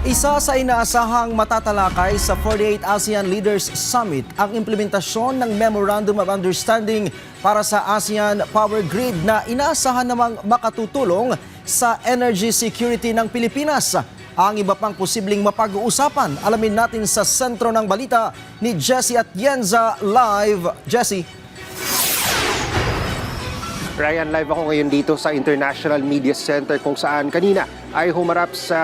Isa sa inaasahang matatalakay sa 48 ASEAN Leaders Summit ang implementasyon ng Memorandum of Understanding para sa ASEAN Power Grid na inaasahan namang makatutulong sa energy security ng Pilipinas. Ang iba pang posibleng mapag-uusapan, alamin natin sa sentro ng balita ni Jessie Atienza live. Jessie. Ryan, live ako ngayon dito sa International Media Center kung saan kanina ay humarap sa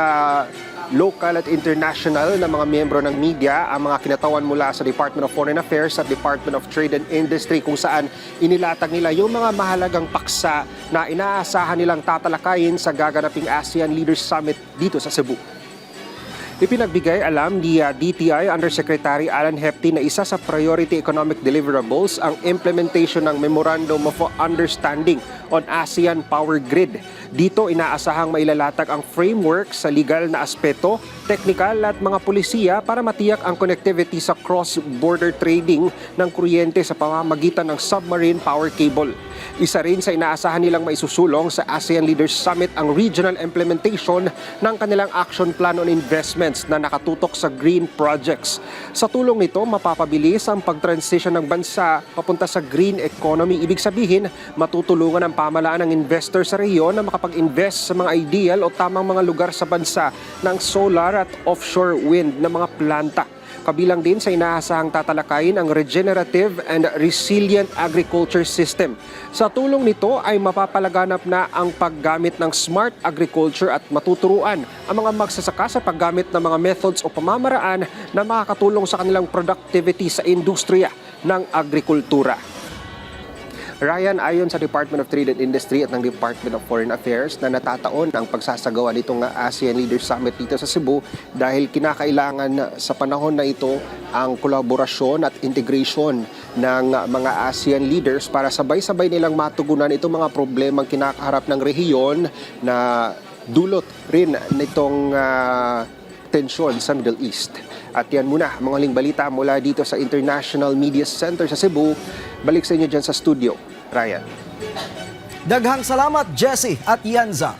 local at international na mga miyembro ng media ang mga kinatawan mula sa Department of Foreign Affairs at Department of Trade and Industry kung saan inilatag nila yung mga mahalagang paksa na inaasahan nilang tatalakayin sa gaganaping ASEAN Leaders Summit dito sa Cebu. Ipinagbigay alam ni DTI Undersecretary Alan Hepty na isa sa priority economic deliverables ang implementation ng Memorandum of Understanding on ASEAN Power Grid. Dito inaasahang mailalatag ang framework sa legal na aspeto, technical at mga pulisiya para matiyak ang connectivity sa cross-border trading ng kuryente sa pamamagitan ng submarine power cable. Isa rin sa inaasahan nilang maisusulong sa ASEAN Leaders Summit ang regional implementation ng kanilang action plan on investments na nakatutok sa green projects. Sa tulong nito, mapapabilis ang pag-transition ng bansa papunta sa green economy. Ibig sabihin, matutulungan ang pamalaan ng investor sa rehiyon na makapag-invest sa mga ideal o tamang mga lugar sa bansa ng solar at offshore wind na mga planta. Kabilang din sa inaasahang tatalakayin ang regenerative and resilient agriculture system. Sa tulong nito ay mapapalaganap na ang paggamit ng smart agriculture at matuturuan ang mga magsasaka sa paggamit ng mga methods o pamamaraan na makakatulong sa kanilang productivity sa industriya ng agrikultura. Ryan, ayon sa Department of Trade and Industry at ng Department of Foreign Affairs na natataon ang pagsasagawa nitong ASEAN Leaders Summit dito sa Cebu dahil kinakailangan sa panahon na ito ang kolaborasyon at integration ng mga ASEAN leaders para sabay-sabay nilang matugunan itong mga problemang kinakaharap ng rehiyon na dulot rin nitong tensyon sa Middle East. At yan muna, mga huling balita mula dito sa International Media Center sa Cebu. Balik sa inyo dyan sa studio, Ryan. Daghang salamat, Jessie Atienza.